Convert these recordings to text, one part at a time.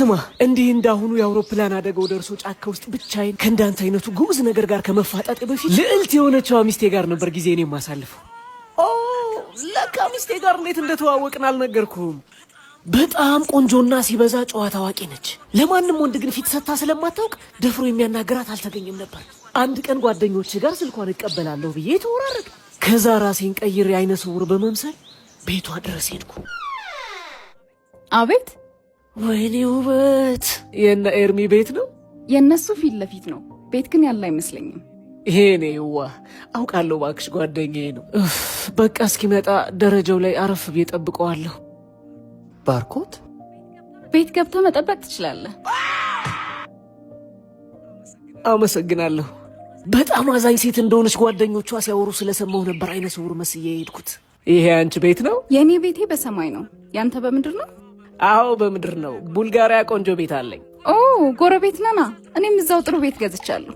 ስማ እንዲህ እንዳሁኑ የአውሮፕላን አደጋው ደርሶ ጫካ ውስጥ ብቻዬን ከእንዳንተ አይነቱ ጉብዝ ነገር ጋር ከመፋጠጥ በፊት ልዕልት የሆነችው ሚስቴ ጋር ነበር ጊዜን የማሳልፈው። ለካ ሚስቴ ጋር እንዴት እንደተዋወቅን አልነገርኩም። በጣም ቆንጆና ሲበዛ ጨዋ ታዋቂ ነች። ለማንም ወንድ ግን ፊት ሰጥታ ስለማታውቅ ደፍሮ የሚያናገራት አልተገኘም ነበር። አንድ ቀን ጓደኞች ጋር ስልኳን እቀበላለሁ ብዬ ተወራረድ። ከዛ ራሴን ቀይሬ አይነ ስውር በመምሰል ቤቷ ድረስ ሄድኩ። አቤት! ወይኔ ውበት! የነ ኤርሚ ቤት ነው? የነሱ ፊት ለፊት ነው። ቤት ግን ያለ አይመስለኝም። ይሄኔዋ አውቃለሁ፣ እባክሽ ጓደኛዬ ነው። በቃ እስኪመጣ ደረጃው ላይ አረፍ ብዬ ጠብቀዋለሁ። ባርኮት ቤት ገብተህ መጠበቅ ትችላለህ። አመሰግናለሁ። በጣም አዛኝ ሴት እንደሆነች ጓደኞቿ ሲያወሩ ስለሰማሁ ነበር አይነ ስውር መስዬ የሄድኩት። ይሄ አንቺ ቤት ነው? የእኔ ቤቴ በሰማይ ነው። ያንተ በምድር ነው? አዎ በምድር ነው። ቡልጋሪያ ቆንጆ ቤት አለኝ። ኦ ጎረቤት ነና። እኔም እዛው ጥሩ ቤት ገዝቻለሁ።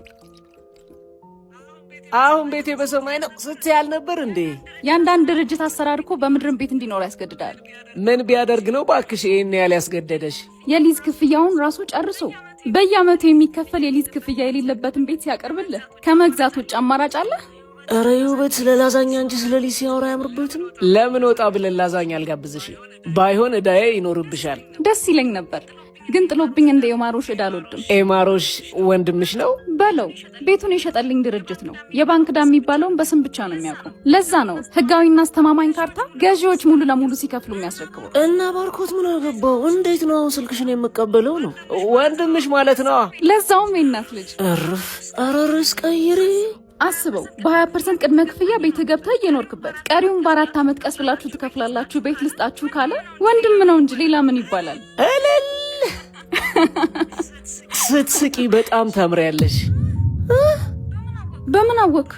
አሁን ቤቴ በሰማይ ነው ስትይ አልነበር እንዴ? የአንዳንድ ድርጅት አሰራር እኮ በምድርም ቤት እንዲኖር ያስገድዳል። ምን ቢያደርግ ነው ባክሽ ይሄን ያህል ያስገደደሽ? የሊዝ ክፍያውን ራሱ ጨርሶ በየአመቱ የሚከፈል የሊዝ ክፍያ የሌለበትን ቤት ሲያቀርብልህ ከመግዛት ውጭ አማራጭ አለ? ኧረ ውበት ስለ ላዛኛ እንጂ ስለ ሊዝ ሲያወራ አያምርበትም። ለምን ወጣ ብለን ላዛኛ አልጋብዝሽ? ባይሆን እዳዬ ይኖርብሻል። ደስ ይለኝ ነበር ግን ጥሎብኝ እንደ ኤማሮሽ እዳ አልወድም። ኤማሮሽ ወንድምሽ ነው በለው። ቤቱን የሸጠልኝ ድርጅት ነው። የባንክ ዕዳ የሚባለውን በስም ብቻ ነው የሚያውቀው። ለዛ ነው ህጋዊና አስተማማኝ ካርታ ገዢዎች ሙሉ ለሙሉ ሲከፍሉ የሚያስረክበው። እና ባርኮት ምን አገባው? እንዴት ነው አሁን ስልክሽን የምቀበለው? ነው ወንድምሽ ማለት ነው? ለዛውም የእናት ልጅ። እርፍ! ኧረ ርዕስ ቀይሪ። አስበው በ20% ቅድመ ክፍያ ቤት ገብተህ እየኖርክበት ቀሪውን በ4 ዓመት ቀስ ብላችሁ ትከፍላላችሁ። ቤት ልስጣችሁ ካለ ወንድም ነው እንጂ ሌላ ምን ይባላል? እልል! ስትስቂ በጣም ታምሪያለሽ። በምን አወቅ?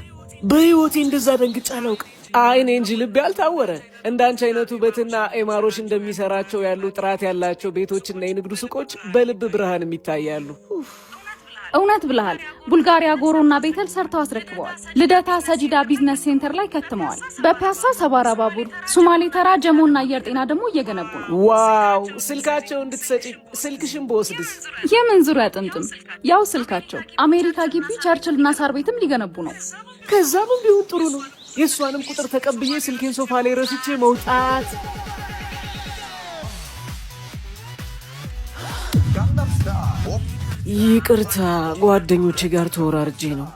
በህይወቴ እንደዛ ደንግጬ አላውቅም። አይኔ እንጂ ልቤ አልታወረ። እንዳንቺ አይነቱ ውበትና ኤማሮሽ እንደሚሰራቸው ያሉ ጥራት ያላቸው ቤቶችና የንግዱ ሱቆች በልብ ብርሃን የሚታያሉ። እውነት ብለሃል። ቡልጋሪያ ጎሮና ቤተል ሰርተው አስረክበዋል። ልደታ ሰጂዳ ቢዝነስ ሴንተር ላይ ከትመዋል። በፒያሳ ሰባራ ባቡር፣ ሱማሌ ተራ፣ ጀሞና አየር ጤና ደግሞ እየገነቡ ነው። ዋው! ስልካቸው እንድትሰጪ ስልክሽን በወስድስ? የምን ዙሪያ ጥምጥም፣ ያው ስልካቸው። አሜሪካ ግቢ ቸርችልና ሳር ቤትም ሊገነቡ ነው። ከዛም ቢሆን ጥሩ ነው። የእሷንም ቁጥር ተቀብዬ ስልኬን ሶፋ ላይ ረስቼ መውጣት። ይቅርታ ጓደኞቼ ጋር ተወራርጄ ነው።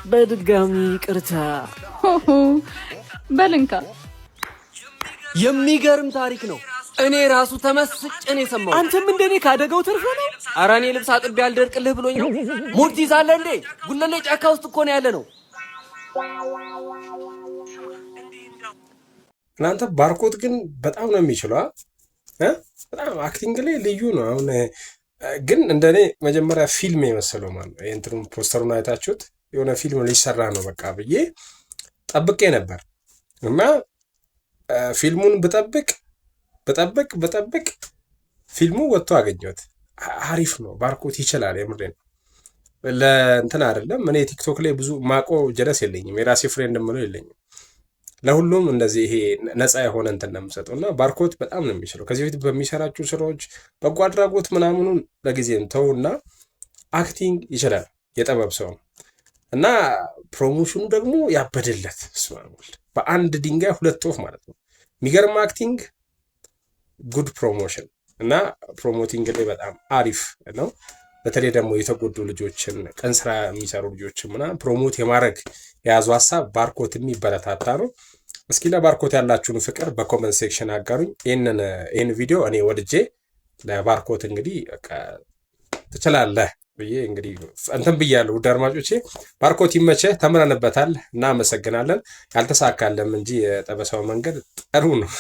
በድጋሚ ይቅርታ። በልንካ የሚገርም ታሪክ ነው። እኔ ራሱ ተመስጬን የሰማው። አንተም እንደኔ ካደጋው ተርፈ ነው? ኧረ እኔ ልብስ አጥቤ አልደርቅልህ ብሎኝ ነው። ሙድ ትይዛለህ እንዴ? ጉለሌ ጫካ ውስጥ እኮ ነው ያለ ነው። እናንተ ባርኮት ግን በጣም ነው የሚችለው። በጣም አክቲንግ ላይ ልዩ ነው። አሁን ግን እንደኔ መጀመሪያ ፊልም የመሰለው ማለት ነው። እንትኑን ፖስተሩን አይታችሁት የሆነ ፊልም ሊሰራ ነው በቃ ብዬ ጠብቄ ነበር እና ፊልሙን በጠብቅ ፊልሙ ወጥቶ አገኘሁት። አሪፍ ነው። ባርኮት ይችላል። የምሬ ነው። ለእንትን አይደለም። እኔ ቲክቶክ ላይ ብዙ ማቆ ጀለስ የለኝም። የራሴ ፍሬንድ ምለው የለኝም። ለሁሉም እንደዚህ ይሄ ነፃ የሆነ እንትን ነው የምሰጠው እና ባርኮት በጣም ነው የሚችለው። ከዚህ በፊት በሚሰራቸው ስራዎች በጎ አድራጎት ምናምኑን ለጊዜም ተውና አክቲንግ ይችላል። የጥበብ ሰው እና ፕሮሞሽኑ ደግሞ ያበደለት በአንድ ድንጋይ ሁለት ወፍ ማለት ነው። የሚገርም አክቲንግ፣ ጉድ ፕሮሞሽን እና ፕሮሞቲንግ ላይ በጣም አሪፍ ነው። በተለይ ደግሞ የተጎዱ ልጆችን ቀን ስራ የሚሰሩ ልጆችን ምናምን ፕሮሞት የማድረግ የያዙ ሀሳብ ባርኮት የሚበረታታ ነው። እስኪ ለባርኮት ያላችሁን ፍቅር በኮመንት ሴክሽን አጋሩኝ። ይህን ቪዲዮ እኔ ወድጄ ለባርኮት እንግዲህ ትችላለህ ብዬ እንግዲህ እንትን ብያለሁ። ውድ አድማጮቼ ባርኮት ይመችህ፣ ተምረንበታል፣ እናመሰግናለን። ያልተሳካለም እንጂ የጠበሳው መንገድ ጥሩ ነው።